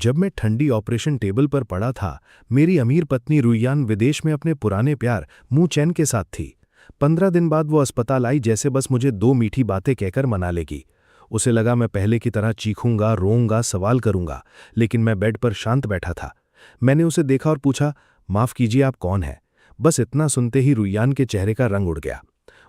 जब मैं ठंडी ऑपरेशन टेबल पर पड़ा था, मेरी अमीर पत्नी रुईयान विदेश में अपने पुराने प्यार मू चैन के साथ थी। 15 दिन बाद वो अस्पताल आई, जैसे बस मुझे 2 मीठी बातें कहकर मना लेगी। उसे लगा मैं पहले की तरह चीखूंगा, रोऊंगा, सवाल करूंगा, लेकिन मैं बेड पर शांत बैठा था। मैंने उसे देखा और पूछा, माफ कीजिए, आप कौन हैं? बस इतना सुनते ही रुईयान के चेहरे का रंग उड़ गया।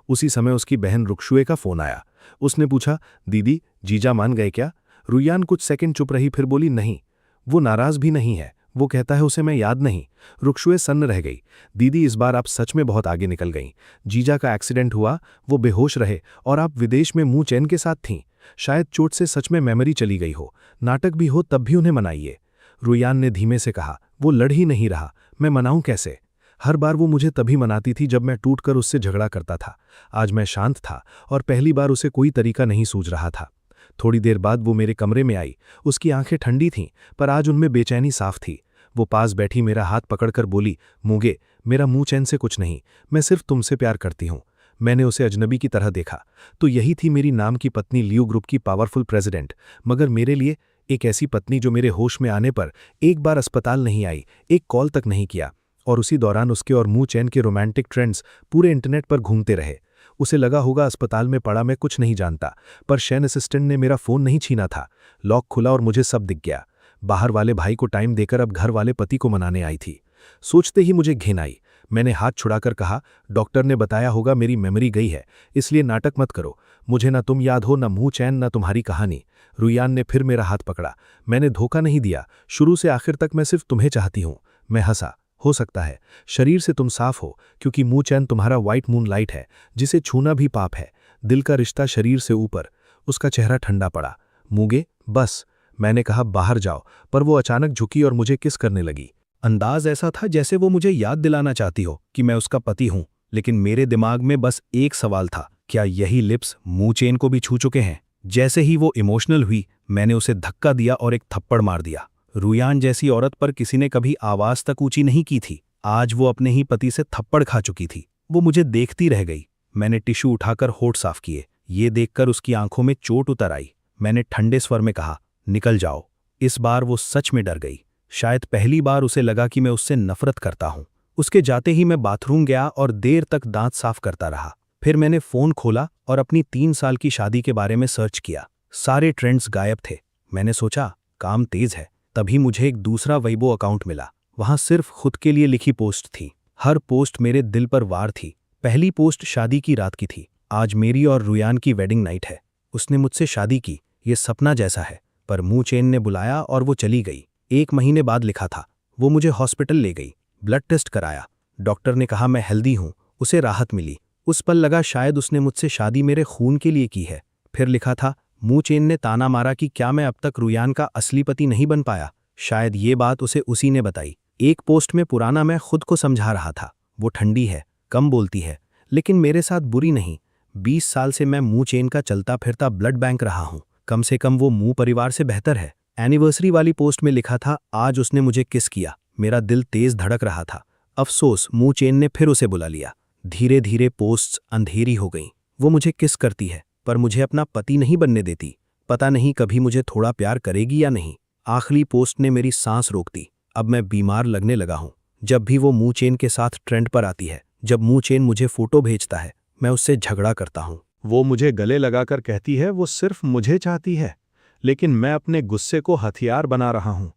उसी समय उसकी बहन रुक्षुए का फोन आया। उसने पूछा, दीदी, जीजा मान गए क्या? रुईयान कुछ सेकंड चुप रही, फिर बोली, नहीं, वो नाराज भी नहीं है, वो कहता है उसे मैं याद नहीं। रुक्षुए सन्न रह गई। दीदी, इस बार आप सच में बहुत आगे निकल गईं। जीजा का एक्सीडेंट हुआ, वो बेहोश रहे और आप विदेश में मू चैन के साथ थीं। शायद चोट से सच में मेमोरी चली गई हो, नाटक भी हो तब भी उन्हें मनाइए। रुईयान ने धीमे से कहा, वो लड़ ही नहीं रहा, मैं मनाऊं कैसे? हर बार वो मुझे तभी मनाती थी जब मैं टूटकर उससे झगड़ा करता था। आज मैं शांत था और पहली बार उसे कोई तरीका नहीं सूझ रहा था। थोड़ी देर बाद वो मेरे कमरे में आई। उसकी आंखें ठंडी थीं, पर आज उनमें बेचैनी साफ थी। वो पास बैठी मेरा हाथ पकड़कर बोली, मूगे, मेरा मुंह चैन से कुछ नहीं, मैं सिर्फ तुमसे प्यार करती हूं। मैंने उसे अजनबी की तरह देखा। तो यही थी मेरी नाम की पत्नी, लियो ग्रुप की पावरफुल प्रेसिडेंट, मगर मेरे लिए एक ऐसी पत्नी जो मेरे होश में आने पर एक बार अस्पताल नहीं आई, एक कॉल तक नहीं किया। और उसी दौरान उसके और मुंह चैन के रोमांटिक ट्रेंड्स पूरे इंटरनेट पर घूमते रहे। उसे लगा होगा अस्पताल में पड़ा मैं कुछ नहीं जानता, पर शैन असिस्टेंट ने मेरा फोन नहीं छीना था। लॉक खुला और मुझे सब दिख गया। बाहर वाले भाई को टाइम देकर अब घर वाले पति को मनाने आई थी। सोचते ही मुझे घिन आई। मैंने हाथ छुड़ाकर कहा, डॉक्टर ने बताया होगा मेरी मेमोरी गई है, इसलिए नाटक मत करो। मुझे ना तुम याद हो, ना मुंह चैन, ना तुम्हारी कहानी। रुईयान ने फिर मेरा हाथ पकड़ा। मैंने धोखा नहीं दिया, शुरू से आखिर तक मैं सिर्फ तुम्हें चाहती हूं। मैं हंसा। हो सकता है शरीर से तुम साफ हो, क्योंकि मुंह चैन तुम्हारा व्हाइट मून लाइट है, जिसे छूना भी पाप है। दिल का रिश्ता शरीर से ऊपर। उसका चेहरा ठंडा पड़ा। मूगे, बस, मैंने कहा, बाहर जाओ, पर वो अचानक झुकी और मुझे किस करने लगी। अंदाज ऐसा था जैसे वो मुझे याद दिलाना चाहती हो कि मैं उसका पति हूं। लेकिन मेरे दिमाग में बस एक सवाल था, क्या यही लिप्स मुंह चैन को भी छू चुके हैं? जैसे ही वो इमोशनल हुई, मैंने उसे धक्का दिया और एक थप्पड़ मार दिया। रुईयान जैसी औरत पर किसी ने कभी आवाज तक ऊंची नहीं की थी। आज वो अपने ही पति से थप्पड़ खा चुकी थी। वो मुझे देखती रह गई। मैंने टिश्यू उठाकर होठ साफ किए। ये देखकर उसकी आंखों में चोट उतर आई। मैंने ठंडे स्वर में कहा, निकल जाओ। इस बार वो सच में डर गई। शायद पहली बार उसे लगा कि मैं उससे नफरत करता हूं। उसके जाते ही मैं बाथरूम गया और देर तक दांत साफ करता रहा। फिर मैंने फोन खोला और अपनी 3 साल की शादी के बारे में सर्च किया। सारे ट्रेंड्स गायब थे। मैंने सोचा, काम तेज है। तभी मुझे एक दूसरा weibo अकाउंट मिला। वहां सिर्फ खुद के लिए लिखी पोस्ट थी। हर पोस्ट मेरे दिल पर वार थी। पहली पोस्ट शादी की रात की थी। आज मेरी और रुईयान की वेडिंग नाइट है। उसने मुझसे शादी की, ये सपना जैसा है। पर मुंह चैन ने बुलाया और वो चली गई। 1 महीने बाद लिखा था। वो मुझे हॉस्पिटल ले गई, ब्लड टेस्ट कराया। डॉक्टर ने कहा मैं हेल्दी हूं। उसे राहत मिली। उस पल लगा शायद उसने मुझसे शादी मेरे खून के लिए की है। फिर लिखा था, मुंह चैन ने ताना मारा कि क्या मैं अब तक रुईयान का असली पति नहीं बन पाया। शायद ये बात उसे उसी ने बताई। एक पोस्ट में पुराना मैं खुद को समझा रहा था। वो ठंडी है, कम बोलती है, लेकिन मेरे साथ बुरी नहीं। 20 साल से मैं मुंह चैन का चलता फिरता ब्लड बैंक रहा हूं। कम से कम वो मुंह परिवार से बेहतर है। एनिवर्सरी वाली पोस्ट में लिखा था, आज उसने मुझे किस किया। मेरा दिल तेज धड़क रहा था। अफसोस, मुंह चैन ने फिर उसे बुला लिया। धीरे धीरे पोस्ट्स अंधेरी हो गईं। वो मुझे किस करती है, पर मुझे अपना पति नहीं बनने देती। पता नहीं कभी मुझे थोड़ा प्यार करेगी या नहीं। आखिरी पोस्ट ने मेरी सांस रोक दी। अब मैं बीमार लगने लगा हूं। जब भी वो मुंह चैन के साथ ट्रेंड पर आती है, जब मुंह चैन मुझे फोटो भेजता है, मैं उससे झगड़ा करता हूं। वो मुझे गले लगाकर कहती है वो सिर्फ मुझे चाहती है, लेकिन मैं अपने गुस्से को हथियार बना रहा हूं।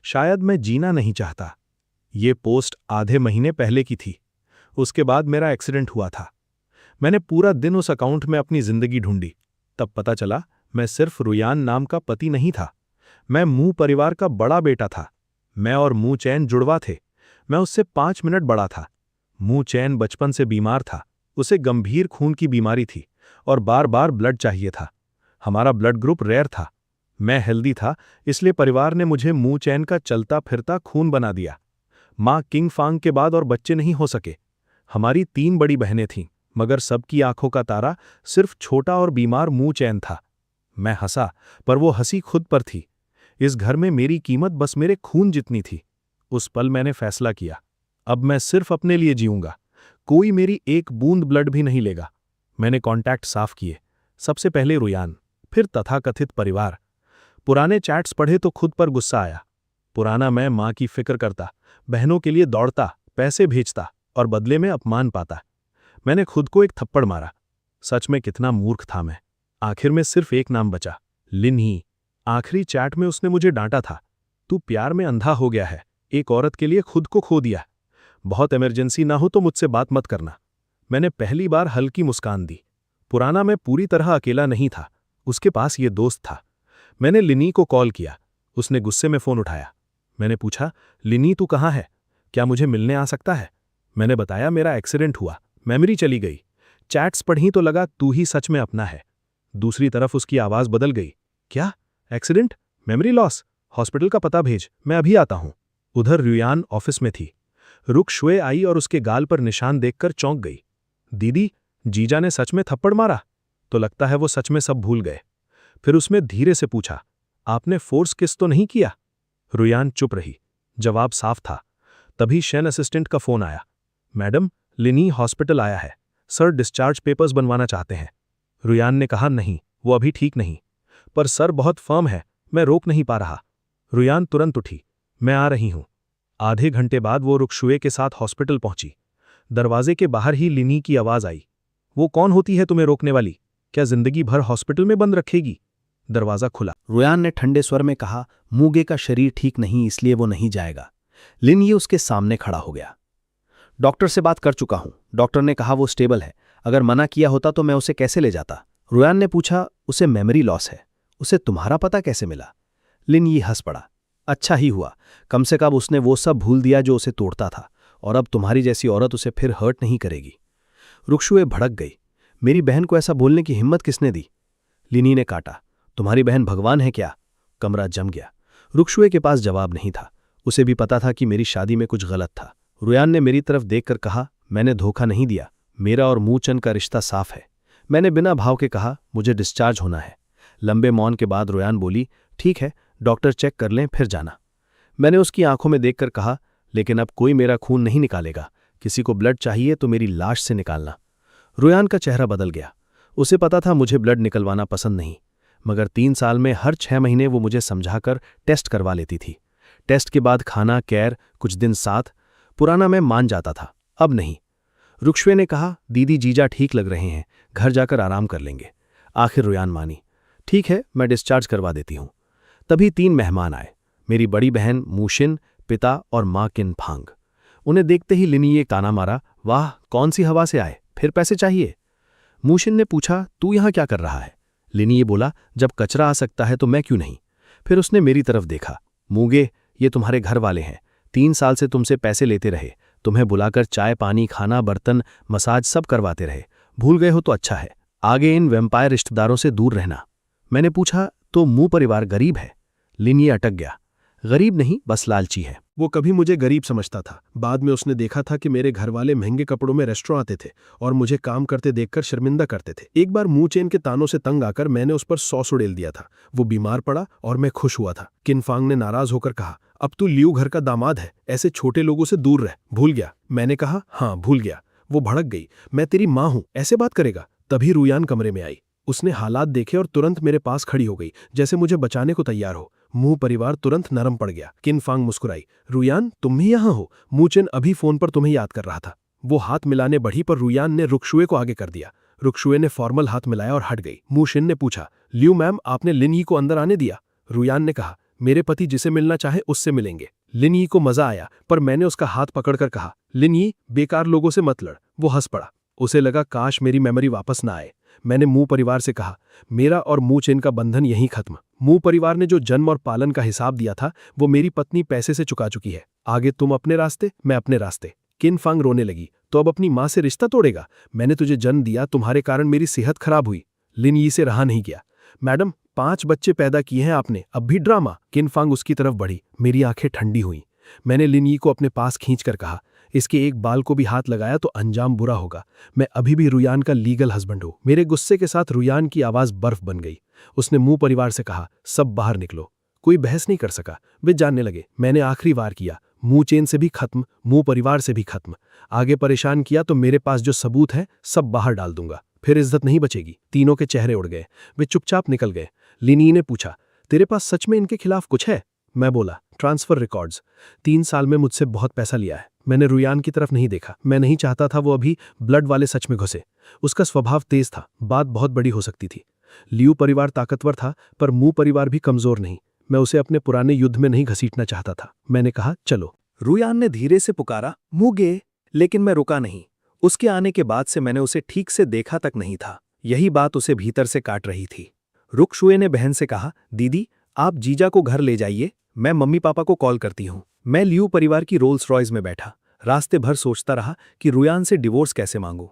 शायद मैं जीना नहीं चाहता। ये पोस्ट आधे महीने पहले की थी। उसके बाद मेरा एक्सीडेंट हुआ था। मैंने पूरा दिन उस अकाउंट में अपनी जिंदगी ढूंढी। तब पता चला मैं सिर्फ रुईयान नाम का पति नहीं था। मैं मुंह परिवार का बड़ा बेटा था। मैं और मुंह चैन जुड़वा थे। मैं उससे 5 मिनट बड़ा था। मुंह चैन बचपन से बीमार था। उसे गंभीर खून की बीमारी थी और बार बार ब्लड चाहिए था। हमारा ब्लड ग्रुप रेयर था। मैं हेल्दी था, इसलिए परिवार ने मुझे मुंह चैन का चलता फिरता खून बना दिया। माँ किंग फांग के बाद और बच्चे नहीं हो सके। हमारी 3 बड़ी बहनें थीं, मगर सबकी आंखों का तारा सिर्फ छोटा और बीमार मुंह चैन था। मैं हंसा, पर वो हंसी खुद पर थी। इस घर में मेरी कीमत बस मेरे खून जितनी थी। उस पल मैंने फैसला किया, अब मैं सिर्फ अपने लिए जीऊंगा। कोई मेरी एक बूंद ब्लड भी नहीं लेगा। मैंने कॉन्टैक्ट साफ किए। सबसे पहले रुईयान, फिर तथाकथित परिवार। पुराने चैट्स पढ़े तो खुद पर गुस्सा आया। पुराना मैं माँ की फिक्र करता, बहनों के लिए दौड़ता, पैसे भेजता और बदले में अपमान पाता। मैंने खुद को एक थप्पड़ मारा। सच में कितना मूर्ख था मैं। आखिर में सिर्फ एक नाम बचा, लिन ही। आखिरी चैट में उसने मुझे डांटा था, तू प्यार में अंधा हो गया है, एक औरत के लिए खुद को खो दिया। बहुत इमरजेंसी ना हो तो मुझसे बात मत करना। मैंने पहली बार हल्की मुस्कान दी। पुराना मैं पूरी तरह अकेला नहीं था, उसके पास ये दोस्त था। मैंने लिनी को कॉल किया। उसने गुस्से में फोन उठाया। मैंने पूछा, लिनी तू कहाँ है, क्या मुझे मिलने आ सकता है? मैंने बताया मेरा एक्सीडेंट हुआ, मेमोरी चली गई। चैट्स पढ़ी तो लगा तू ही सच में अपना है। दूसरी तरफ उसकी आवाज बदल गई। क्या? एक्सीडेंट? Memory loss? हॉस्पिटल का पता भेज, मैं अभी आता हूं। उधर रुयान ऑफिस में थी। रुक शुए आई और उसके गाल पर निशान देखकर चौंक गई। दीदी, जीजा ने सच में थप्पड़ मारा? तो लगता है वो सच में सब भूल गए। फिर उसने धीरे से पूछा, आपने फोर्स किस तो नहीं किया? रुयान चुप रही। जवाब साफ था। तभी शेन असिस्टेंट का फोन आया। मैडम, लिनी हॉस्पिटल आया है, सर डिस्चार्ज पेपर्स बनवाना चाहते हैं। रुयान ने कहा, नहीं, वो अभी ठीक नहीं। पर सर बहुत फर्म है, मैं रोक नहीं पा रहा। रुयान तुरंत उठी, मैं आ रही हूं। आधे घंटे बाद वो रुकशुए के साथ हॉस्पिटल पहुंची। दरवाजे के बाहर ही लिनी की आवाज आई, वो कौन होती है तुम्हें रोकने वाली? क्या जिंदगी भर हॉस्पिटल में बंद रखेगी? दरवाजा खुला। रुयान ने ठंडे स्वर में कहा, मूगे का शरीर ठीक नहीं इसलिए वो नहीं जाएगा। लिन ये उसके सामने खड़ा हो गया। डॉक्टर से बात कर चुका हूं, डॉक्टर ने कहा वो स्टेबल है, अगर मना किया होता तो मैं उसे कैसे ले जाता? रुयान ने पूछा, उसे मेमोरी लॉस है, उसे तुम्हारा पता कैसे मिला? लिन ये हंस पड़ा, अच्छा ही हुआ, कम से कम उसने वो सब भूल दिया जो उसे तोड़ता था, और अब तुम्हारी जैसी औरत उसे फिर हर्ट नहीं करेगी। रुकशुए भड़क गई, मेरी बहन को ऐसा बोलने की हिम्मत किसने दी? लिनी ने काटा, तुम्हारी बहन भगवान है क्या? कमरा जम गया। रुकशुए के पास जवाब नहीं था। उसे भी पता था कि मेरी शादी में कुछ गलत था। रुयान ने मेरी तरफ देखकर कहा, मैंने धोखा नहीं दिया, मेरा और मूचन का रिश्ता साफ है। मैंने बिना भाव के कहा, मुझे डिस्चार्ज होना है। लंबे मौन के बाद रुयान बोली, ठीक है, डॉक्टर चेक कर लें फिर जाना। मैंने उसकी आंखों में देखकर कहा, लेकिन अब कोई मेरा खून नहीं निकालेगा, किसी को ब्लड चाहिए तो मेरी लाश से निकालना। रुयान का चेहरा बदल गया। उसे पता था मुझे ब्लड निकलवाना पसंद नहीं, मगर 3 साल में हर 6 महीने वो मुझे समझाकर टेस्ट करवा लेती थी। टेस्ट के बाद खाना, केयर, कुछ दिन साथ। पुराना मैं मान जाता था, अब नहीं। रुकशुए ने कहा, दीदी जीजा ठीक लग रहे हैं, घर जाकर आराम कर लेंगे। आखिर रुयान मानी, ठीक है, मैं डिस्चार्ज करवा देती हूं। तभी 3 मेहमान आए, मेरी बड़ी बहन मूशिन, पिता और माँ किन फांग। उन्हें देखते ही लिनी ये ताना मारा, वाह कौन सी हवा से आए, फिर पैसे चाहिए? मूशिन ने पूछा, तू यहां क्या कर रहा है? लिनी ये बोला, जब कचरा आ सकता है तो मैं क्यों नहीं? फिर उसने मेरी तरफ देखा, मूगे, ये तुम्हारे घर वाले हैं, 3 साल से तुमसे पैसे लेते रहे, तुम्हें बुलाकर चाय पानी, खाना, बर्तन, मसाज सब करवाते रहे, भूल गए हो तो अच्छा है, आगे इन वैम्पायर रिश्तेदारों से दूर रहना। मैंने पूछा, तो मुंह परिवार गरीब है? लिनी अटक गया, गरीब नहीं, बस लालची है। वो कभी मुझे गरीब समझता था। बाद में उसने देखा था कि मेरे घरवाले महंगे कपड़ों में रेस्टोरेंट आते थे और मुझे काम करते देखकर शर्मिंदा करते थे। एक बार मुंह चेन के तानों से तंग आकर मैंने उस पर 100 उड़ेल दिया था। वो बीमार पड़ा और मैं खुश हुआ था। किनफांग ने नाराज होकर कहा, अब तू लियू घर का दामाद है, ऐसे छोटे लोगों से दूर रह, भूल गया? मैंने कहा, हाँ भूल गया। वो भड़क गई, मैं तेरी माँ हूं, ऐसे बात करेगा? तभी रुयान कमरे में आई। उसने हालात देखे और तुरंत मेरे पास खड़ी हो गई, जैसे मुझे बचाने को तैयार हो। मुंह परिवार तुरंत नरम पड़ गया। किनफांग मुस्कुराई, रुयान तुम भी यहाँ हो? मूचेन अभी फोन पर तुम्हें याद कर रहा था। वो हाथ मिलाने बढ़ी पर रुयान ने रुकशुए को आगे कर दिया। रुकशुए ने फॉर्मल हाथ मिलाया और हट गई। मूशिन ने पूछा, लियू मैम आपने लिनई को अंदर आने दिया? रुयान ने कहा, मेरे पति जिसे मिलना चाहे उससे मिलेंगे। लिनई को मजा आया पर मैंने उसका हाथ पकड़कर कहा, लिनई बेकार लोगों से मत लड़। वो हंस पड़ा। उसे लगा काश मेरी मेमोरी वापस ना आए। मैंने मुंह परिवार से कहा, मेरा और मूचेन का बंधन यहीं खत्म। मुंह परिवार ने जो जन्म और पालन का हिसाब दिया था वो मेरी पत्नी पैसे से चुका चुकी है। आगे तुम अपने रास्ते, मैं अपने रास्ते। किनफांग रोने लगी, तो अब अपनी माँ से रिश्ता तोड़ेगा? मैंने तुझे जन्म दिया, तुम्हारे कारण मेरी सेहत खराब हुई। लिनई से रहा नहीं गया। मैडम 5 बच्चे पैदा किए हैं आपने, अब भी ड्रामा? किनफांग उसकी तरफ बढ़ी। मेरी आंखें ठंडी हुई। मैंने लिनई को अपने पास खींचकर कहा, इसके एक बाल को भी हाथ लगाया तो अंजाम बुरा होगा। मैं अभी भी रुयान का लीगल हस्बैंड हूं। मेरे गुस्से के साथ रुयान की आवाज बर्फ बन गई। उसने मुंह परिवार से कहा, सब बाहर निकलो। कोई बहस नहीं कर सका। वे जानने लगे। मैंने आखिरी वार किया, मुंह चेन से भी खत्म, मुंह परिवार से भी खत्म। आगे परेशान किया तो मेरे पास जो सबूत है सब बाहर डाल दूंगा, फिर इज्जत नहीं बचेगी। तीनों के चेहरे उड़ गए। वे चुपचाप निकल गए। लिनी ने पूछा, तेरे पास सच में इनके खिलाफ कुछ है? मैं बोला, ट्रांसफर रिकॉर्ड्स। 3 साल में मुझसे बहुत पैसा लिया है। मैंने रुयान की तरफ नहीं देखा। मैं नहीं चाहता था वो अभी ब्लड वाले सच में घुसे। उसका स्वभाव तेज था, बात बहुत बड़ी हो सकती थी। लियू परिवार ताकतवर था, पर मू परिवार भी कमजोर नहीं। मैं उसे अपने पुराने युद्ध में नहीं घसीटना चाहता था। मैंने कहा, चलो। रुयान ने धीरे से पुकारा, मूगे, लेकिन मैं रुका नहीं। उसके आने के बाद से मैंने उसे ठीक से देखा तक नहीं था। यही बात उसे भीतर से काट रही थी। रुकशुए ने बहन से कहा, दीदी, आप जीजा को घर ले जाइए, मैं मम्मी पापा को कॉल करती हूँ। मैं लियू परिवार की रोल्स रॉयस में बैठा रास्ते भर सोचता रहा कि रुयान से डिवोर्स कैसे मांगूं।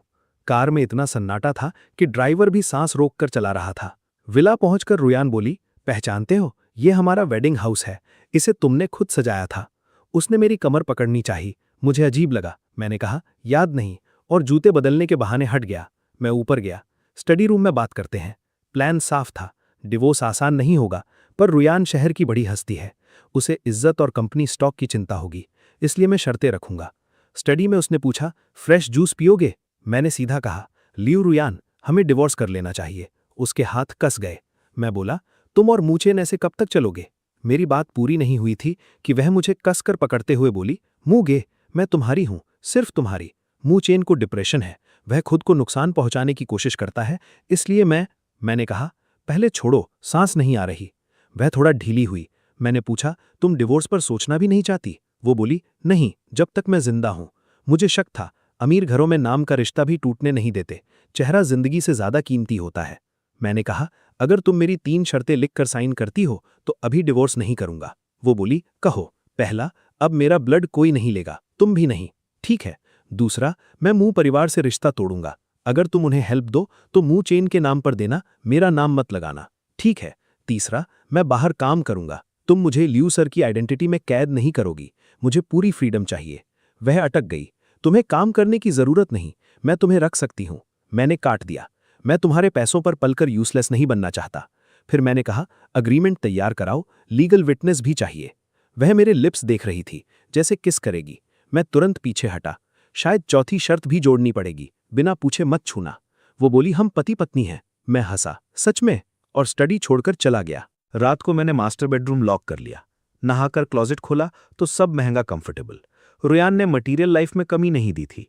कार में इतना सन्नाटा था कि ड्राइवर भी सांस रोककर चला रहा था। विला पहुंचकर रुयान बोली, पहचानते हो, ये हमारा वेडिंग हाउस है, इसे तुमने खुद सजाया था। उसने मेरी कमर पकड़नी चाही। मुझे अजीब लगा। मैंने कहा, याद नहीं, और जूते बदलने के बहाने हट गया। मैं ऊपर गया। स्टडी रूम में बात करते हैं। प्लान साफ था, डिवोर्स आसान नहीं होगा, पर रुयान शहर की बड़ी हस्ती है। उसे इज्जत और कंपनी स्टॉक की चिंता होगी, इसलिए मैं शर्तें रखूंगा। स्टडी में उसने पूछा, फ्रेश जूस पियोगे? मैंने सीधा कहा, लियू रुयान, हमें डिवोर्स कर लेना चाहिए। उसके हाथ कस गए। मैं बोला, तुम और मूचेन ऐसे कब तक चलोगे? मेरी बात पूरी नहीं हुई थी कि वह मुझे कसकर पकड़ते हुए बोली, मूगे, मैं तुम्हारी हूं, सिर्फ तुम्हारी। मूचेन को डिप्रेशन है, वह खुद को नुकसान पहुंचाने की कोशिश करता है, इसलिए मैंने कहा, पहले छोड़ो, सांस नहीं आ रही। वह थोड़ा ढीली हुई। मैंने पूछा, तुम डिवोर्स पर सोचना भी नहीं चाहती? वो बोली, नहीं, जब तक मैं जिंदा हूं। मुझे शक था, अमीर घरों में नाम का रिश्ता भी टूटने नहीं देते, चेहरा जिंदगी से ज्यादा कीमती होता है। मैंने कहा, अगर तुम मेरी 3 शर्तें लिखकर साइन करती हो तो अभी डिवोर्स नहीं करूंगा। वो बोली, कहो। पहला, अब मेरा ब्लड कोई नहीं लेगा, तुम भी नहीं। ठीक है। दूसरा, मैं मुंह परिवार से रिश्ता तोड़ूंगा। अगर तुम उन्हें हेल्प दो तो मुंह चेन के नाम पर देना, मेरा नाम मत लगाना। ठीक है। तीसरा, मैं बाहर काम करूंगा, तुम मुझे लियू सर की आइडेंटिटी में कैद नहीं करोगी। मुझे पूरी फ्रीडम चाहिए। वह अटक गई। तुम्हें काम करने की जरूरत नहीं, मैं तुम्हें रख सकती हूं। मैंने काट दिया, मैं तुम्हारे पैसों पर पलकर यूजलेस नहीं बनना चाहता। फिर मैंने कहा, अग्रीमेंट तैयार कराओ, लीगल विटनेस भी चाहिए। वह मेरे लिप्स देख रही थी, जैसे किस करेगी। मैं तुरंत पीछे हटा। शायद चौथी शर्त भी जोड़नी पड़ेगी, बिना पूछे मत छूना। वो बोली, हम पति पत्नी हैं। मैं हंसा, सच में? और स्टडी छोड़कर चला गया। रात को मैंने मास्टर बेडरूम लॉक कर लिया। नहाकर क्लोजेट खोला तो सब महंगा कंफर्टेबल। रुयान ने मटीरियल लाइफ में कमी नहीं दी थी।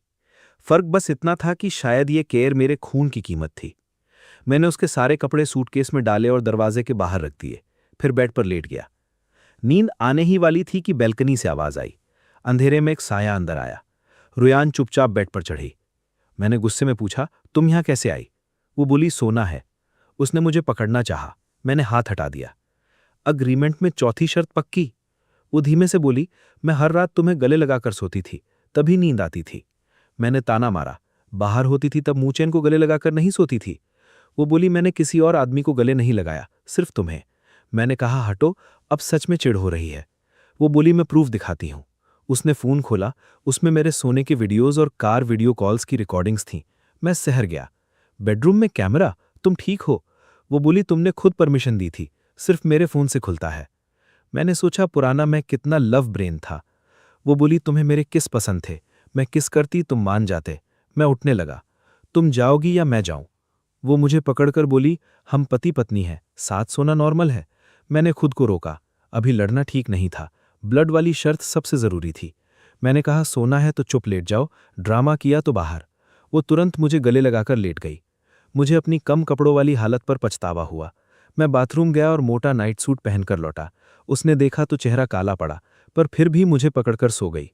फर्क बस इतना था कि शायद ये केयर मेरे खून की कीमत थी। मैंने उसके सारे कपड़े सूटकेस में डाले और दरवाजे के बाहर रख दिए। फिर बेड पर लेट गया। नींद आने ही वाली थी कि बैल्कनी से आवाज आई। अंधेरे में एक साया अंदर आया। रुयान चुपचाप बेड पर चढ़ी। मैंने गुस्से में पूछा, तुम यहां कैसे आई? वो बोली, सोना है। उसने मुझे पकड़ना चाहा, मैंने हाथ हटा दिया। अग्रीमेंट में चौथी शर्त पक्की? वो धीमे से बोली, मैं हर रात तुम्हें गले लगाकर सोती थी, तभी नींद आती थी। मैंने ताना मारा, बाहर होती थी तब मूचेन को गले लगाकर नहीं सोती थी? वो बोली, मैंने किसी और आदमी को गले नहीं लगाया, सिर्फ तुम्हें। मैंने कहा, हटो, अब सच में चिढ़ हो रही है। वो बोली, मैं प्रूफ दिखाती हूं। उसने फोन खोला, उसमें मेरे सोने के वीडियोज और कार वीडियो कॉल्स की रिकॉर्डिंग्स थीं। मैं सहर गया। बेडरूम में कैमरा? तुम ठीक हो? वो बोली, तुमने खुद परमिशन दी थी, सिर्फ मेरे फोन से खुलता है। मैंने सोचा, पुराना मैं कितना लव ब्रेन था। वो बोली, तुम्हें मेरे किस पसंद थे, मैं किस करती तुम मान जाते। मैं उठने लगा। तुम जाओगी या मैं जाऊं? वो मुझे पकड़कर बोली, हम पति पत्नी हैं, साथ सोना नॉर्मल है। मैंने खुद को रोका, अभी लड़ना ठीक नहीं था। ब्लड वाली शर्त सबसे जरूरी थी। मैंने कहा, सोना है तो चुप लेट जाओ, ड्रामा किया तो बाहर। वो तुरंत मुझे गले लगाकर लेट गई। मुझे अपनी कम कपड़ों वाली हालत पर पछतावा हुआ। मैं बाथरूम गया और मोटा नाइट सूट पहनकर लौटा। उसने देखा तो चेहरा काला पड़ा, पर फिर भी मुझे पकड़कर सो गई।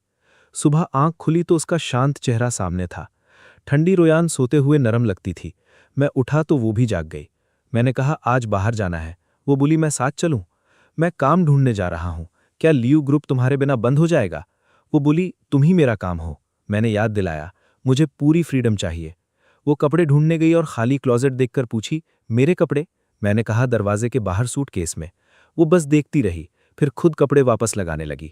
सुबह आंख खुली तो उसका शांत चेहरा सामने था। ठंडी रुयान सोते हुए नरम लगती थी। मैं उठा तो वो भी जाग गई। मैंने कहा, आज बाहर जाना है। वो बोली, मैं साथ चलूं? मैं काम ढूंढने जा रहा हूं, क्या लियू ग्रुप तुम्हारे बिना बंद हो जाएगा? वो बोली, तुम ही मेरा काम हो। मैंने याद दिलाया, मुझे पूरी फ्रीडम चाहिए। वो कपड़े ढूंढने गई और खाली क्लोजेट देखकर पूछी, मेरे कपड़े? मैंने कहा, दरवाजे के बाहर सूटकेस में। वो बस देखती रही, फिर खुद कपड़े वापस लगाने लगी।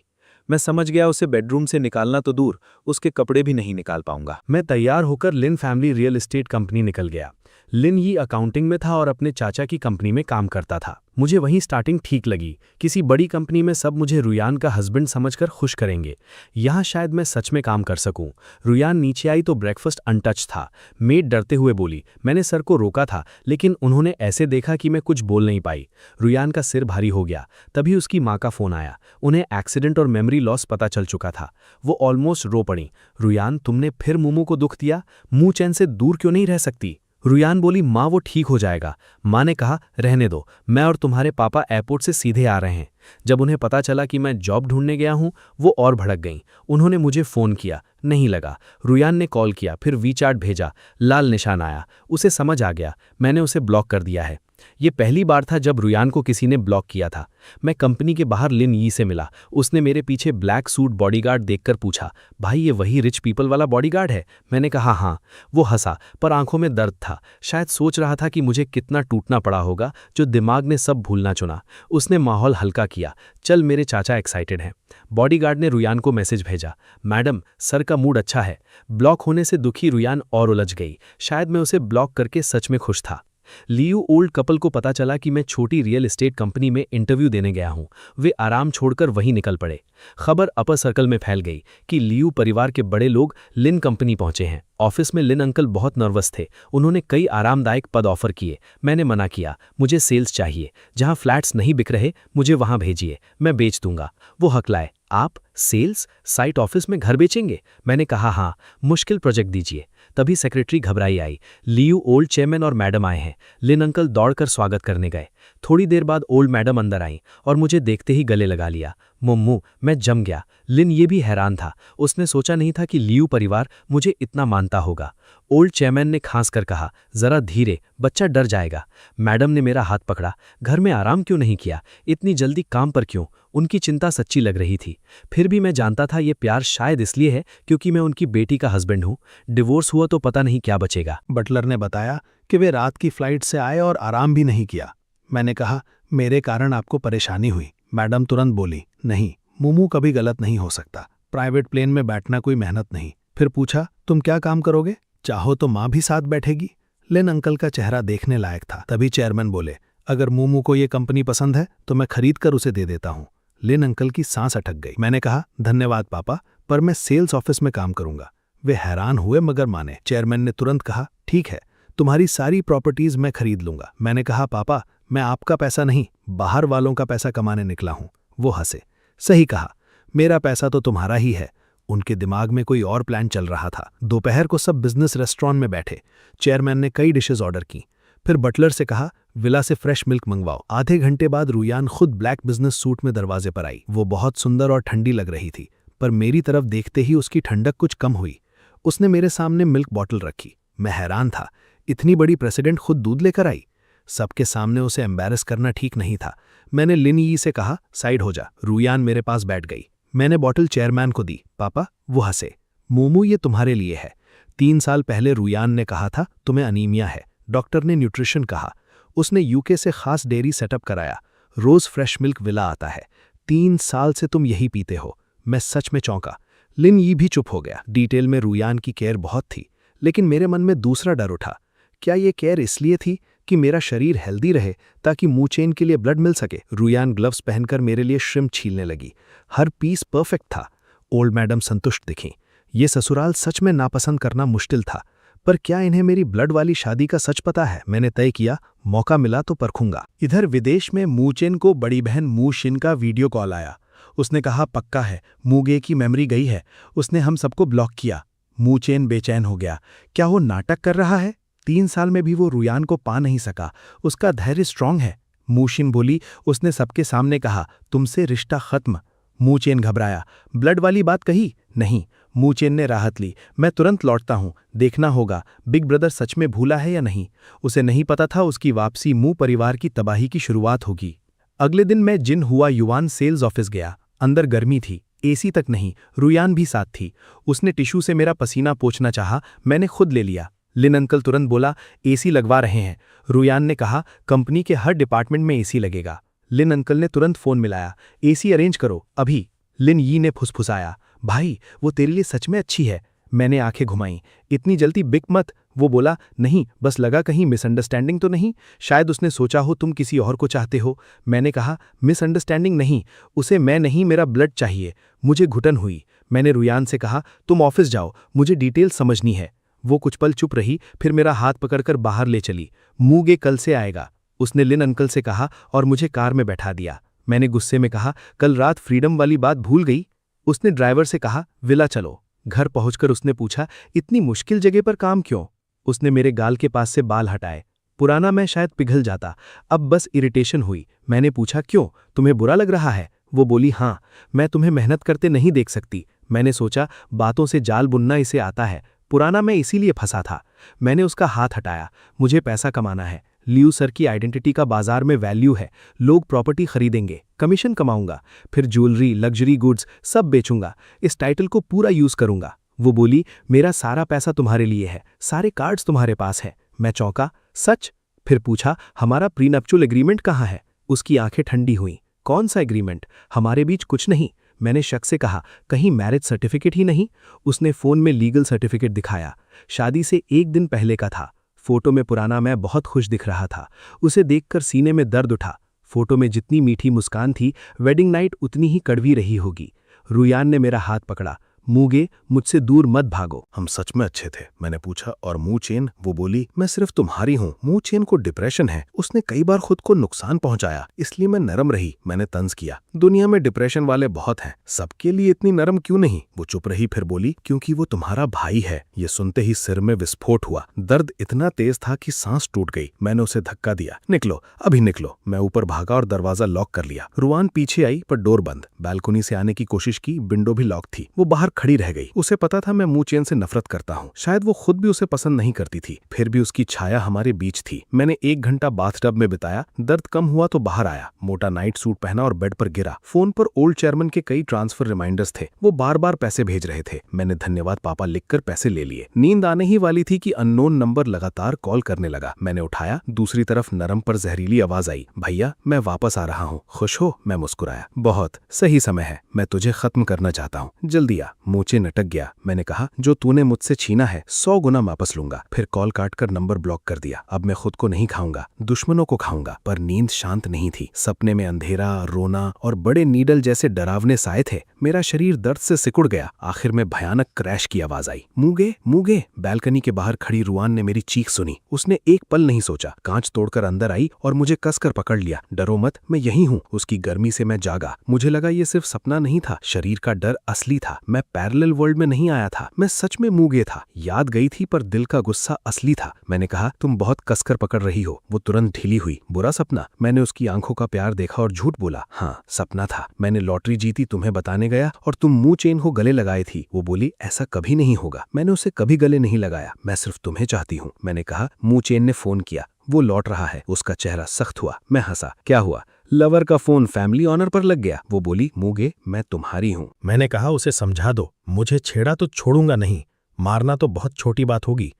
मैं समझ गया, उसे बेडरूम से निकालना तो दूर, उसके कपड़े भी नहीं निकाल पाऊंगा। मैं तैयार होकर लिन फैमिली रियल एस्टेट कंपनी निकल गया। लिन ही अकाउंटिंग में था और अपने चाचा की कंपनी में काम करता था। मुझे वहीं स्टार्टिंग ठीक लगी। किसी बड़ी कंपनी में सब मुझे रुयान का हस्बैंड समझकर खुश करेंगे, यहाँ शायद मैं सच में काम कर सकूं। रुयान नीचे आई तो ब्रेकफास्ट अनटच था। मेड डरते हुए बोली। मैंने सर को रोका था, लेकिन उन्होंने ऐसे देखा कि मैं कुछ बोल नहीं पाई। रुयान का सिर भारी हो गया। तभी उसकी माँ का फ़ोन आया। उन्हें एक्सीडेंट और मेमोरी लॉस पता चल चुका था। वो ऑलमोस्ट रो पड़ी। रुयान, तुमने फिर मोमू को दुख दिया? मुंह चैन से दूर क्यों नहीं रह सकती? रुयान बोली, माँ वो ठीक हो जाएगा। माँ ने कहा, रहने दो, मैं और तुम्हारे पापा एयरपोर्ट से सीधे आ रहे हैं। जब उन्हें पता चला कि मैं जॉब ढूंढने गया हूं, वो और भड़क गईं। उन्होंने मुझे फ़ोन किया, नहीं लगा। रुयान ने कॉल किया, फिर वीचार्ट भेजा, लाल निशान आया। उसे समझ आ गया, मैंने उसे ब्लॉक कर दिया है। ये पहली बार था जब रुयान को किसी ने ब्लॉक किया था। मैं कंपनी के बाहर लिन यी से मिला। उसने मेरे पीछे ब्लैक सूट बॉडीगार्ड देखकर पूछा, भाई ये वही रिच पीपल वाला बॉडीगार्ड है? मैंने कहा हाँ। वो हंसा, पर आंखों में दर्द था। शायद सोच रहा था कि मुझे कितना टूटना पड़ा होगा, जो दिमाग ने सब भूलना चुना। उसने माहौल हल्का किया, चल मेरे चाचा एक्साइटेड हैं। बॉडीगार्ड ने रुयान को मैसेज भेजा, मैडम सर का मूड अच्छा है। ब्लॉक होने से दुखी रुयान और उलझ गई। शायद मैं उसे ब्लॉक करके सच में खुश था। लियू ओल्ड कपल को पता चला कि मैं छोटी रियल एस्टेट कंपनी में इंटरव्यू देने गया हूं। वे आराम छोड़कर वहीं निकल पड़े। खबर अपर सर्कल में फैल गई कि लियू परिवार के बड़े लोग लिन कंपनी पहुंचे हैं। ऑफिस में लिन अंकल बहुत नर्वस थे। उन्होंने कई आरामदायक पद ऑफर किए। मैंने मना किया, मुझे सेल्स चाहिए। जहां फ्लैट्स नहीं बिक रहे, मुझे वहां भेजिए, मैं बेच दूंगा। वो हकलाए, आप सेल्स साइट ऑफिस में घर बेचेंगे? मैंने कहा हाँ, मुश्किल प्रोजेक्ट दीजिए। तभी सेक्रेटरी घबराई आई। लियू ओल्ड चेयरमैन और मैडम आए हैं। लिन अंकल दौड़कर स्वागत करने गए। थोड़ी देर बाद ओल्ड मैडम अंदर आईं और मुझे देखते ही गले लगा लिया। मुम्मू, मैं जम गया। लिन ये भी हैरान था। उसने सोचा नहीं था कि लियू परिवार मुझे इतना मानता होगा। ओल्ड चेयरमैन ने खांस कर कहा, जरा धीरे, बच्चा डर जाएगा। मैडम ने मेरा हाथ पकड़ा। घर में आराम क्यों नहीं किया? इतनी जल्दी काम पर क्यों? उनकी चिंता सच्ची लग रही थी। फिर भी मैं जानता था ये प्यार शायद इसलिए है क्योंकि मैं उनकी बेटी का हस्बैंड हूँ। डिवोर्स हुआ तो पता नहीं क्या बचेगा। बटलर ने बताया कि वे रात की फ्लाइट से आए और आराम भी नहीं किया। मैंने कहा, मेरे कारण आपको परेशानी हुई? मैडम तुरंत बोली, नहीं, मोमू कभी गलत नहीं हो सकता। प्राइवेट प्लेन में बैठना कोई मेहनत नहीं। फिर पूछा, तुम क्या काम करोगे? चाहो तो माँ भी साथ बैठेगी। लिन अंकल का चेहरा देखने लायक था। तभी चेयरमैन बोले, अगर मोमू को ये कंपनी पसंद है तो मैं खरीद कर उसे दे देता हूँ। लिन अंकल की सांस अटक गई। मैंने कहा, धन्यवाद पापा, पर मैं सेल्स ऑफिस में काम करूंगा। वे हैरान हुए मगर माने। चेयरमैन ने तुरंत कहा, ठीक है, तुम्हारी सारी प्रॉपर्टीज मैं खरीद लूंगा। मैंने कहा, पापा मैं आपका पैसा नहीं, बाहर वालों का पैसा कमाने निकला हूं। वो हंसे, सही कहा, मेरा पैसा तो तुम्हारा ही है। उनके दिमाग में कोई और प्लान चल रहा था। दोपहर को सब बिजनेस रेस्टोरेंट में बैठे। चेयरमैन ने कई डिशेज ऑर्डर की। फिर बटलर से कहा, विला से फ्रेश मिल्क मंगवाओ। आधे घंटे बाद रुयान खुद ब्लैक बिजनेस सूट में दरवाजे पर आई। वो बहुत सुंदर और ठंडी लग रही थी, पर मेरी तरफ देखते ही उसकी ठंडक कुछ कम हुई। उसने मेरे सामने मिल्क बॉटल रखी। मैं हैरान था, इतनी बड़ी प्रेसिडेंट खुद दूध लेकर आई। सबके सामने उसे एम्बैरस करना ठीक नहीं था। मैंने लिन यी से कहा, साइड हो जा। रुयान मेरे पास बैठ गई। मैंने बॉटल चेयरमैन को दी। पापा, वो हंसे, मोमू ये तुम्हारे लिए है। 3 साल पहले रुयान ने कहा था तुम्हें अनीमिया है। डॉक्टर ने न्यूट्रिशन कहा। उसने यूके से खास डेयरी सेटअप कराया। रोज फ्रेश मिल्क विला आता है। 3 साल से तुम यही पीते हो। मैं सच में चौंका। लिन यी भी चुप हो गया। डिटेल में रुयान की केयर बहुत थी, लेकिन मेरे मन में दूसरा डर उठा। क्या ये केयर इसलिए थी कि मेरा शरीर हेल्दी रहे ताकि मुंह चेन के लिए ब्लड मिल सके? रुयान ग्लव्स पहनकर मेरे लिए श्रिम्प छीलने लगी। हर पीस परफेक्ट था। ओल्ड मैडम संतुष्ट दिखीं। ये ससुराल सच में नापसंद करना मुश्किल था, पर क्या इन्हें मेरी ब्लड वाली शादी का सच पता है? मैंने तय किया, मौका मिला तो परखूंगा। इधर विदेश में मूचेन को बड़ी बहन मूशिन का वीडियो कॉल आया। उसने कहा, पक्का है, मूगे की मेमोरी गई है। उसने हम सबको ब्लॉक किया। मूचेन बेचैन हो गया। क्या वो नाटक कर रहा है? 3 साल में भी वो रुयान को पा नहीं सका। उसका धैर्य स्ट्रांग है। मूशिन बोली, उसने सबके सामने कहा, तुमसे रिश्ता खत्म। मूचेन घबराया। ब्लड वाली बात कही? नहीं। मूचेन ने राहत ली। मैं तुरंत लौटता हूं, देखना होगा बिग ब्रदर सच में भूला है या नहीं। उसे नहीं पता था उसकी वापसी मू परिवार की तबाही की शुरुआत होगी। अगले दिन मैं जिन हुआ युवान सेल्स ऑफिस गया। अंदर गर्मी थी, एसी तक नहीं। रुयान भी साथ थी। उसने टिश्यू से मेरा पसीना पोंछना चाहा, मैंने खुद ले लिया। लिन अंकल तुरंत बोला, एसी लगवा रहे हैं। रुयान ने कहा, कंपनी के हर डिपार्टमेंट में एसी लगेगा। लिन अंकल ने तुरंत फोन मिलाया, एसी अरेंज करो अभी। लिन यी ने फुसफुसाया, भाई वो तेरे लिए सच में अच्छी है। मैंने आंखें घुमाईं। इतनी जल्दी बिक मत, वो बोला, नहीं, बस लगा कहीं मिसअंडरस्टैंडिंग तो नहीं, शायद उसने सोचा हो तुम किसी और को चाहते हो। मैंने कहा, मिसअंडरस्टैंडिंग नहीं, उसे मैं नहीं, मेरा ब्लड चाहिए। मुझे घुटन हुई। मैंने रुयान से कहा, तुम ऑफिस जाओ, मुझे डिटेल समझनी है। वो कुछ पल चुप रही, फिर मेरा हाथ पकड़कर बाहर ले चली। मूगे कल से आएगा, उसने लिन अंकल से कहा और मुझे कार में बैठा दिया। मैंने गुस्से में कहा, कल रात फ्रीडम वाली बात भूल गई? उसने ड्राइवर से कहा, विला चलो। घर पहुंचकर उसने पूछा, इतनी मुश्किल जगह पर काम क्यों? उसने मेरे गाल के पास से बाल हटाए। पुराना मैं शायद पिघल जाता, अब बस इरिटेशन हुई। मैंने पूछा, क्यों, तुम्हें बुरा लग रहा है? वो बोली, हाँ, मैं तुम्हें मेहनत करते नहीं देख सकती। मैंने सोचा, बातों से जाल बुनना इसे आता है। पुराना मैं इसीलिए फंसा था। मैंने उसका हाथ हटाया। मुझे पैसा कमाना है। लियू सर की आइडेंटिटी का बाजार में वैल्यू है। लोग प्रॉपर्टी खरीदेंगे, कमीशन कमाऊंगा, फिर ज्वेलरी, लग्जरी गुड्स सब बेचूंगा। इस टाइटल को पूरा यूज करूंगा। वो बोली, मेरा सारा पैसा तुम्हारे लिए है, सारे कार्ड्स तुम्हारे पास है। मैं चौंका, सच? फिर पूछा, हमारा प्रीनप्चुअल एग्रीमेंट कहाँ है? उसकी आंखें ठंडी हुईं। कौन सा एग्रीमेंट? हमारे बीच कुछ नहीं। मैंने शक से कहा, कहीं मैरिज सर्टिफिकेट ही नहीं? उसने फोन में लीगल सर्टिफिकेट दिखाया। शादी से 1 दिन पहले का था। फोटो में पुराना मैं बहुत खुश दिख रहा था। उसे देखकर सीने में दर्द उठा। फोटो में जितनी मीठी मुस्कान थी, वेडिंग नाइट उतनी ही कड़वी रही होगी। रुयान ने मेरा हाथ पकड़ा। मूगे, मुझसे दूर मत भागो। हम सच में अच्छे थे? मैंने पूछा। और मुंह चेन? वो बोली, मैं सिर्फ तुम्हारी हूँ। मुंह चेन को डिप्रेशन है, उसने कई बार खुद को नुकसान पहुंचाया, इसलिए मैं नरम रही। मैंने तंज किया, दुनिया में डिप्रेशन वाले बहुत हैं, सबके लिए इतनी नरम क्यों नहीं? वो चुप रही, फिर बोली, क्योंकि वो तुम्हारा भाई है। ये सुनते ही सिर में विस्फोट हुआ। दर्द इतना तेज था कि सांस टूट गई। मैंने उसे धक्का दिया, निकलो, अभी निकलो। मैं ऊपर भागा और दरवाजा लॉक कर लिया। रुआन पीछे आई, पर डोर बंद। बालकनी से आने की कोशिश की, विंडो भी लॉक थी। वो बाहर खड़ी रह गई। उसे पता था मैं मुंह चेन से नफरत करता हूँ। शायद वो खुद भी उसे पसंद नहीं करती थी, फिर भी उसकी छाया हमारे बीच थी। मैंने 1 घंटा बाथटब में बिताया। दर्द कम हुआ तो बाहर आया, मोटा नाइट सूट पहना और बेड पर गिरा। फोन पर ओल्ड चेयरमैन के कई ट्रांसफर रिमाइंडर्स थे। वो बार बार पैसे भेज रहे थे। मैंने धन्यवाद पापा लिखकर पैसे ले लिए। नींद आने ही वाली थी कि अननोन नंबर लगातार कॉल करने लगा। मैंने उठाया। दूसरी तरफ नरम पर जहरीली आवाज आई, भैया मैं वापस आ रहा हूँ, खुश हो? मैं मुस्कुराया, बहुत सही समय है, मैं तुझे खत्म करना चाहता हूँ, जल्दी आ। मुझे नटक गया। मैंने कहा, जो तूने मुझसे छीना है 100 गुना वापस लूंगा। फिर कॉल काटकर नंबर ब्लॉक कर दिया। अब मैं खुद को नहीं खाऊंगा, दुश्मनों को खाऊंगा। पर नींद शांत नहीं थी। सपने में अंधेरा, रोना और बड़े नीडल जैसे डरावने साए थे। मेरा शरीर दर्द से सिकुड़ गया। आखिर में भयानक क्रैश की आवाज आई, मूगे, मूगे। बैल्कनी के बाहर खड़ी रुआन ने मेरी चीख सुनी। उसने एक पल नहीं सोचा, कांच तोड़कर अंदर आई और मुझे कसकर पकड़ लिया। डरो मत, मैं यही हूँ। उसकी गर्मी से मैं जागा। मुझे लगा ये सिर्फ सपना नहीं था, शरीर का डर असली था। मैं पैरेलल वर्ल्ड में नहीं आया था, मैं सच में मूगे था। याद गई थी पर दिल का गुस्सा असली था। मैंने कहा, तुम बहुत कसकर पकड़ रही हो। वो तुरंत ढीली हुई। बुरा सपना? मैंने उसकी आंखों का प्यार देखा और झूठ बोला, हाँ सपना था। मैंने लॉटरी जीती, तुम्हें बताने गया और तुम मुंह चेन को गले लगाई थी। वो बोली, ऐसा कभी नहीं होगा। मैंने उसे कभी गले नहीं लगाया, मैं सिर्फ तुम्हें चाहती हूँ। मैंने कहा। मुंह चेन ने फोन किया, वो लौट रहा है। उसका चेहरा सख्त हुआ। मैं हंसा, क्या हुआ? लवर का फोन फैमिली ऑनर पर लग गया। वो बोली, मूगे मैं तुम्हारी हूँ। मैंने कहा, उसे समझा दो, मुझे छेड़ा तो छोड़ूंगा नहीं, मारना तो बहुत छोटी बात होगी।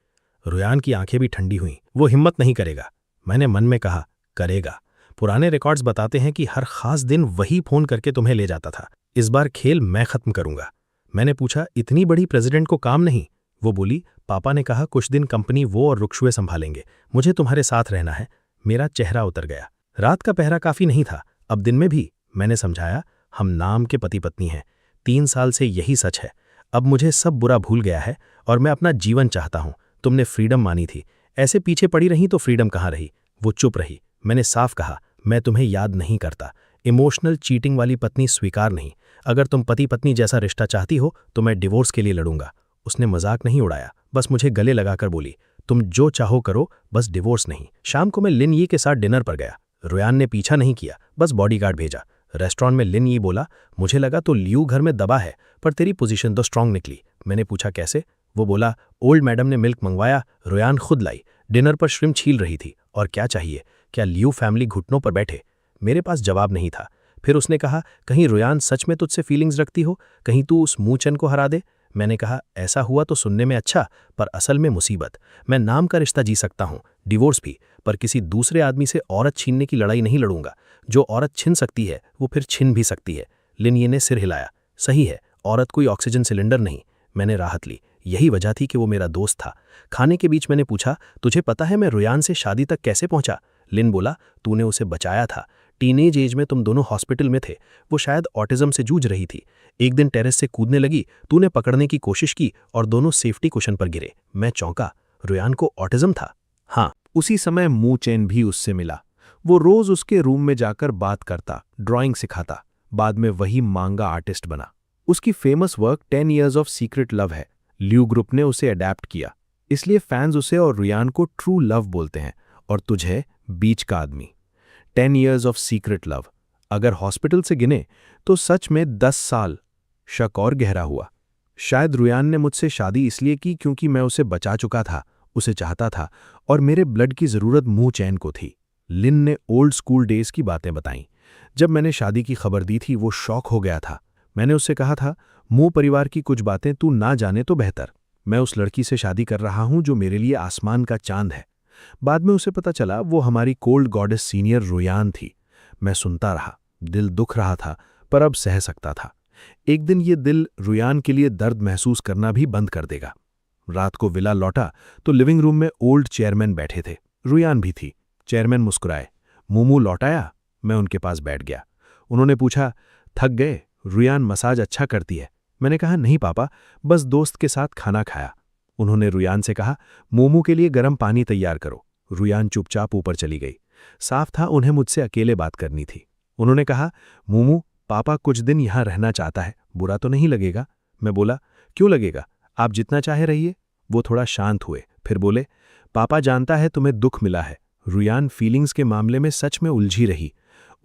रुयान की आंखें भी ठंडी हुईं। वो हिम्मत नहीं करेगा। मैंने मन में कहा, करेगा। पुराने रिकॉर्ड्स बताते हैं कि हर खास दिन वही फोन करके तुम्हें ले जाता था। इस बार खेल मैं खत्म करूंगा। मैंने पूछा, इतनी बड़ी प्रेसिडेंट को काम नहीं? वो बोली, पापा ने कहा कुछ दिन कंपनी वो और रुक्षुए संभालेंगे, मुझे तुम्हारे साथ रहना है। मेरा चेहरा उतर गया। रात का पहरा काफी नहीं था, अब दिन में भी। मैंने समझाया, हम नाम के पति पत्नी हैं, 3 साल से यही सच है। अब मुझे सब बुरा भूल गया है और मैं अपना जीवन चाहता हूं। तुमने फ्रीडम मानी थी, ऐसे पीछे पड़ी रही तो फ्रीडम कहाँ रही? वो चुप रही। मैंने साफ कहा, मैं तुम्हें याद नहीं करता। इमोशनल चीटिंग वाली पत्नी स्वीकार नहीं। अगर तुम पति पत्नी जैसा रिश्ता चाहती हो तो मैं डिवोर्स के लिए लड़ूंगा। उसने मजाक नहीं उड़ाया, बस मुझे गले लगाकर बोली, तुम जो चाहो करो, बस डिवोर्स नहीं। शाम को मैं लिन यी के साथ डिनर पर गया। रुयान ने पीछा नहीं किया, बस बॉडीगार्ड भेजा। रेस्टोरेंट में लिन यी बोला, मुझे लगा तो लियू घर में दबा है, पर तेरी पोजीशन तो स्ट्रांग निकली। मैंने पूछा कैसे? वो बोला, ओल्ड मैडम ने मिल्क मंगवाया, रुयान खुद लाई। डिनर पर श्रिम्प छील रही थी। और क्या चाहिए? क्या लियू फैमिली घुटनों पर बैठे? मेरे पास जवाब नहीं था। फिर उसने कहा, कहीं रुयान सच में तुझसे फीलिंग्स रखती हो, कहीं तू उस मूचन को हरा दे। मैंने कहा, ऐसा हुआ तो सुनने में अच्छा, पर असल में मुसीबत। मैं नाम का रिश्ता जी सकता हूँ, डिवोर्स भी, पर किसी दूसरे आदमी से औरत छीनने की लड़ाई नहीं लड़ूंगा। जो औरत छीन सकती है वो फिर छीन भी सकती है। लिन यी ने सिर हिलाया। सही है, औरत कोई ऑक्सीजन सिलेंडर नहीं। मैंने राहत ली। यही वजह थी कि वो मेरा दोस्त था। खाने के बीच मैंने पूछा, तुझे पता है मैं रुयान से शादी तक कैसे पहुंचा? लिन बोला, तूने उसे बचाया था। टीनेज एज में तुम दोनों हॉस्पिटल में थे। वो शायद ऑटिज्म से जूझ रही थी। एक दिन टेरेस से कूदने लगी, तूने पकड़ने की कोशिश की और दोनों सेफ्टी कुशन पर गिरे। मैं चौंका। रुयान को ऑटिज्म था? हाँ। उसी समय मू चेन भी उससे मिला। वो रोज उसके रूम में जाकर बात करता, ड्राइंग सिखाता। बाद में वही मांगा आर्टिस्ट बना। उसकी famous work 10 Years of Secret Love है। ल्यू ग्रुप ने उसे अडैप्ट किया, इसलिए फैंस उसे और रुयान को ट्रू लव बोलते हैं, और तुझे बीच का आदमी। 10 Years of Secret Love अगर हॉस्पिटल से गिने तो सच में 10 साल। शक और गहरा हुआ। शायद रुयान ने मुझसे शादी इसलिए की क्योंकि मैं उसे बचा चुका था, उसे चाहता था, और मेरे ब्लड की जरूरत मू चैन को थी। लिन ने ओल्ड स्कूल डेज की बातें बताईं। जब मैंने शादी की खबर दी थी वो शॉक हो गया था। मैंने उससे कहा था, मू परिवार की कुछ बातें तू ना जाने तो बेहतर। मैं उस लड़की से शादी कर रहा हूं जो मेरे लिए आसमान का चांद है। बाद में उसे पता चला वो हमारी कोल्ड गॉडेस सीनियर रुयान थी। मैं सुनता रहा, दिल दुख रहा था, पर अब सह सकता था। एक दिन ये दिल रुयान के लिए दर्द महसूस करना भी बंद कर देगा। रात को विला लौटा तो लिविंग रूम में ओल्ड चेयरमैन बैठे थे, रुयान भी थी। चेयरमैन मुस्कुराए। मुमू लौटाया? मैं उनके पास बैठ गया। उन्होंने पूछा, थक गए? रुयान मसाज अच्छा करती है। मैंने कहा, नहीं पापा, बस दोस्त के साथ खाना खाया। उन्होंने रुयान से कहा, मोमू के लिए गर्म पानी तैयार करो। रुयान चुपचाप ऊपर चली गई। साफ था उन्हें मुझसे अकेले बात करनी थी। उन्होंने कहा, मोमू, पापा कुछ दिन यहां रहना चाहता है, बुरा तो नहीं लगेगा? मैं बोला, क्यों लगेगा, आप जितना चाहे रहिए। वो थोड़ा शांत हुए, फिर बोले, पापा जानता है तुम्हें दुख मिला है। रुयान फीलिंग्स के मामले में सच में उलझी रही।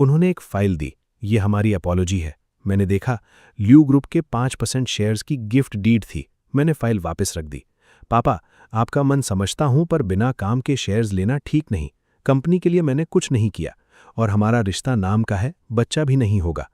उन्होंने एक फाइल दी, ये हमारी अपॉलॉजी है। मैंने देखा ल्यू ग्रुप के 5% शेयर्स की गिफ्ट डीड थी। मैंने फाइल वापस रख दी। पापा, आपका मन समझता हूं, पर बिना काम के शेयर्स लेना ठीक नहीं। कंपनी के लिए मैंने कुछ नहीं किया, और हमारा रिश्ता नाम का है, बच्चा भी नहीं होगा।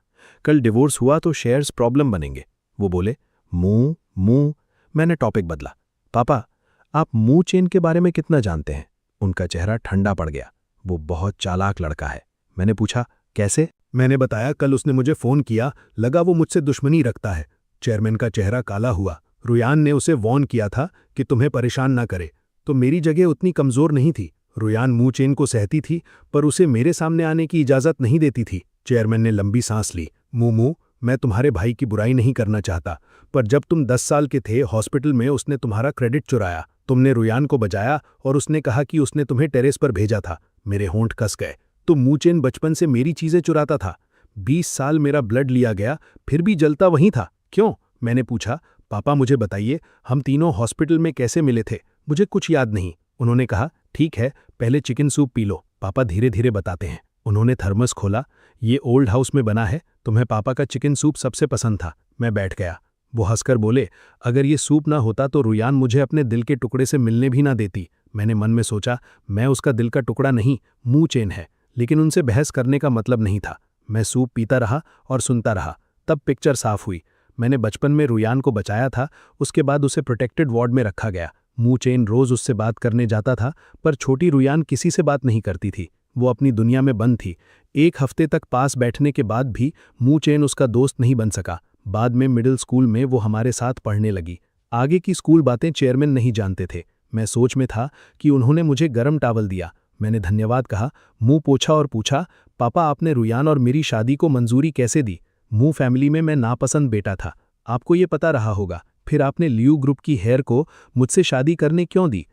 कल डिवोर्स हुआ तो शेयर्स प्रॉब्लम बनेंगे। वो बोले, मुंह। मैंने टॉपिक बदला। पापा, आप मू चेन के बारे में कितना जानते हैं? उनका चेहरा ठंडा पड़ गया। वो बहुत चालाक लड़का है। मैंने पूछा, कैसे? मैंने बताया, कल उसने मुझे फोन किया, लगा वो मुझसे दुश्मनी रखता है। चेयरमैन का चेहरा काला हुआ। रुयान ने उसे वॉर्न किया था कि तुम्हें परेशान ना करे, तो मेरी जगह उतनी कमजोर नहीं थी। रुयान मू चेन को सहती थी, पर उसे मेरे सामने आने की इजाजत नहीं देती थी। चेयरमैन ने लंबी सांस ली। मुमू, मैं तुम्हारे भाई की बुराई नहीं करना चाहता, पर जब तुम 10 साल के थे हॉस्पिटल में उसने तुम्हारा क्रेडिट चुराया। तुमने रुयान को बचाया और उसने कहा कि उसने तुम्हें टेरेस पर भेजा था। मेरे होंठ कस गए। तो मू चेन बचपन से मेरी चीजें चुराता था। 20 साल मेरा ब्लड लिया गया, फिर भी जलता वहीं था। क्यों? मैंने पूछा। पापा, मुझे बताइए, हम तीनों हॉस्पिटल में कैसे मिले थे? मुझे कुछ याद नहीं। उन्होंने कहा, ठीक है, पहले चिकन सूप पी लो, पापा धीरे धीरे बताते हैं। उन्होंने थर्मस खोला। ये ओल्ड हाउस में बना है, तुम्हें पापा का चिकन सूप सबसे पसंद था। मैं बैठ गया। वो हंसकर बोले, अगर ये सूप ना होता तो रुयान मुझे अपने दिल के टुकड़े से मिलने भी ना देती। मैंने मन में सोचा, मैं उसका दिल का टुकड़ा नहीं, मू चेन है। लेकिन उनसे बहस करने का मतलब नहीं था। मैं सूप पीता रहा और सुनता रहा। तब पिक्चर साफ हुई। मैंने बचपन में रुयान को बचाया था, उसके बाद उसे प्रोटेक्टेड वार्ड में रखा गया। मू चेन रोज उससे बात करने जाता था, पर छोटी रुयान किसी से बात नहीं करती थी। वो अपनी दुनिया में बंद थी। 1 हफ्ते तक पास बैठने के बाद भी मू चेन उसका दोस्त नहीं बन सका। बाद में मिडिल स्कूल में वो हमारे साथ पढ़ने लगी। आगे की स्कूल बातें चेयरमैन नहीं जानते थे। मैं सोच में था कि उन्होंने मुझे गर्म टावल दिया। मैंने धन्यवाद कहा, मुंह पोछा और पूछा, पापा, आपने रुयान और मेरी शादी को मंजूरी कैसे दी? मू फैमिली में मैं नापसंद बेटा था, आपको ये पता रहा होगा। फिर आपने ल्यू ग्रुप की हेयर को मुझसे शादी करने क्यों दी?